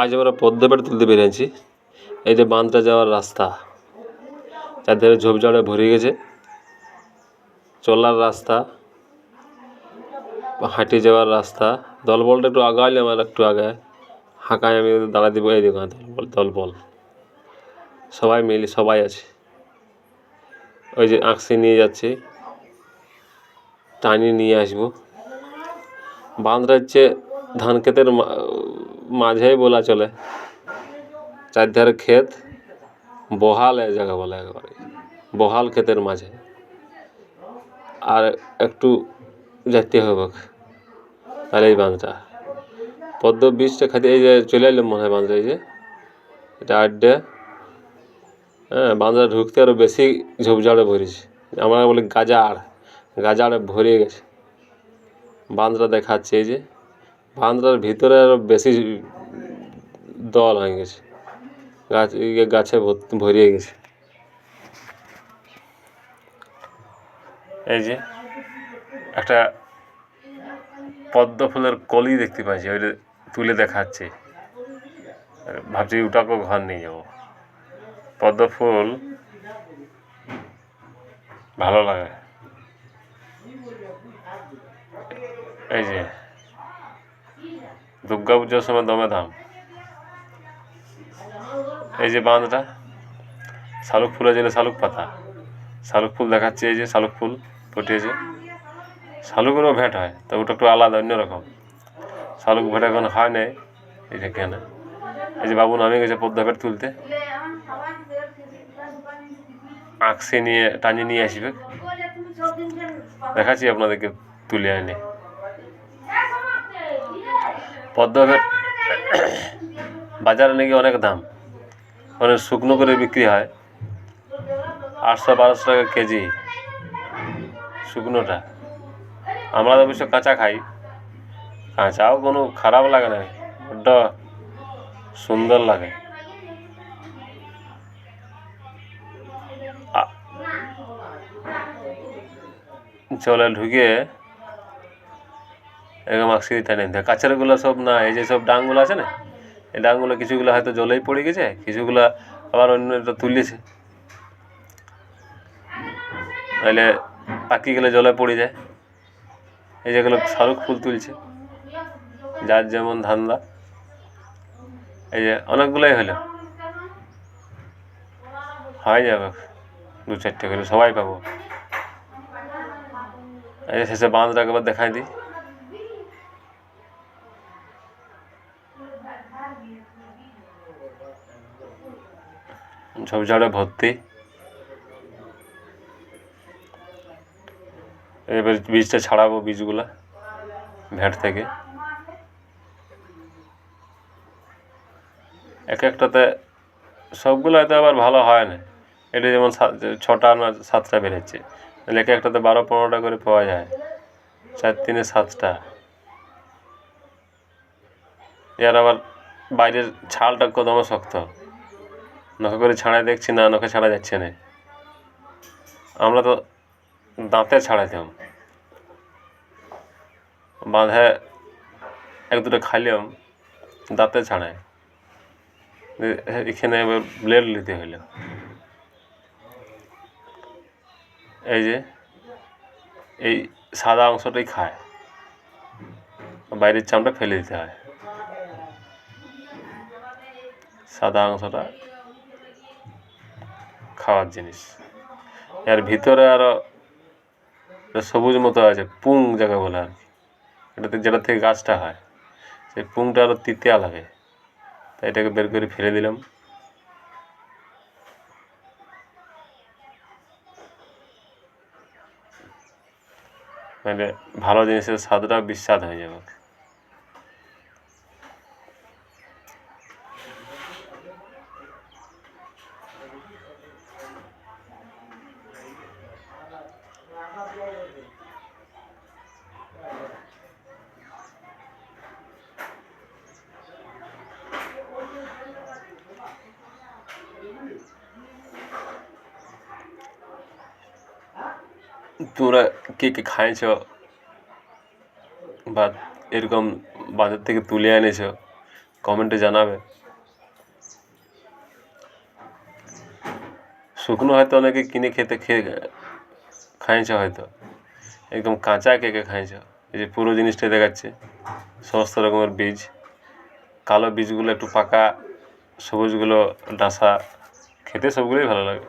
আজ আমরা পদ্মা তুলতে বেরিয়েছি। এই যে বাঁধটা যাওয়ার রাস্তা, চারধারে ঝোপঝাড়ে ভরে গেছে। চলার রাস্তা, হাঁটে যাওয়ার রাস্তা। দলবলটা একটু আগাইলে আমার একটু আগে হাঁকায় আমি দাঁড়া দিব। এই দেখুন দলবল সবাই মিলে সবাই আছে। ওই যে আঁকশি নিয়ে যাচ্ছি, টানি নিয়ে আসবো। বাঁধটা হচ্ছে ধান ক্ষেতের মাঝেই বলা চলে। চারধারে ক্ষেত, বহাল এক জায়গা বলে, একেবারে বহাল ক্ষেতের মাঝে। আর একটু যেতে হবে তাহলে এই বাঁধটা পদ্ম বীজটা খাতে। এই যে চলে এলাম মনে হয় বাঁধটা, এই যে এটা আড্ডা। হ্যাঁ, বাঁধটা ঢুকতে আরও বেশি ঝোপঝাড়ে ভরেছে। আমরা বলি গাজাড়ে ভরে গেছে। বাঁধটা দেখাচ্ছে, এই যে বাঁধটার ভিতরে আরও বেশি দল হয়ে গেছে, গাছে ভরিয়ে গেছে। এই যে একটা পদ্ম ফুলের কলি দেখতে পাচ্ছি, ওইটা তুলে দেখাচ্ছে। ভাবছি ওটাকেও ঘর নিয়ে যাবো। পদ্ম ফুল ভালো লাগে। এই যে দুর্গা পুজোর সময় দমে দাম। এই যে বাঁধটা, শালুক ফুল আছে, শালুক পাতা, শালুক ফুল দেখাচ্ছে। এই যে শালুক ফুল ফুটিয়েছে। শালুকেরও ভেট হয়, তো ওটা একটু আলাদা, অন্যরকম। শালুক ভেট এখন হয় নাই এখানে। এই যে বাবু নামে গেছে পদ্মা ভেট তুলতে। আঁকশি নিয়ে টানি নিয়ে আসবে, দেখাচ্ছি আপনাদেরকে তুলে আনে। পদ্মা ভেট বাজারে নাকি অনেক দাম, অনেক শুকনো করে বিক্রি হয়। 800-1200 টাকা কেজি শুকনোটা। আমরা অবশ্য কাঁচা খাই, কাঁচাও কোনো খারাপ লাগে না, বড্ড সুন্দর লাগে। চলে ঢুকে এরকম আঁকশি টানে নিতে। কাছেরগুলো সব না, এই যে সব ডাংগুলো আছে না, এই ডাংগুলো কিছুগুলো হয়তো জলেই পড়ে গেছে, কিছুগুলো আবার অন্যটা তুলেছে, নাহলে পাকি গেলে জলে পড়ে যায়। এই যেগুলো শালুক ফুল তুলছে, যার যেমন ধান্দা। এই যে অনেকগুলোই হলো, হয়ে যাবে 2-4টে করে, সবাই পাবো। এই যে শেষে বাঁধটাকে একবার দেখাই দিই। ঝোপঝাড়ে ভর্তি। এবার বীজটা ছাড়াবো, বীজগুলা ভেট থেকে। এক একটাতে সবগুলো হয়তো আবার ভালো হয় না। এটা যেমন 6টা না 7টা বেরোচ্ছে, তাহলে এক একটাতে 12-15টা করে পাওয়া যায়। 4-3 7টা। এর আবার বাইরের ছালটা কদম শক্ত, নখে করে ছাড়াই দেখছি না, নখে ছাড়া যাচ্ছে না। আমরা তো দাঁতে ছাড়াইতাম, বাঁধে 1-2টা খাইলাম, দাঁতে ছাড়ায়। এখানে এবার ব্লেড নিতে হইল। এই যে এই সাদা অংশটাই খায়, বাইরের চামড়া ফেলে দিতে হয়। সাদা অংশটা খাওয়ার জিনিস। এর ভিতরে আরও সবুজ মতো আছে, পুং যাকে বলে আর কি, এটাতে যেটা থেকে গাছটা হয়, সেই পুংটা আরও তিতিয়া লাগে, তাই এটাকে বের করে ফেলে দিলাম। মানে ভালো জিনিসের স্বাদটা বিস্বাদ হয়ে যাবে। তোমরা কে কে খাইছ বা এরকম বাজার থেকে তুলে এনেছ, কমেন্টে জানাবে। শুকনো হয়তো অনেকে কিনে খাইছে, হয়তো একদম কাঁচা কেকে খাইছে। এই যে পুরো জিনিসটা দেখাচ্ছে, সমস্ত রকমের বীজ, কালো বীজগুলো একটু পাকা, সবুজগুলো ডাসা, খেতে সবগুলোই ভালো লাগে।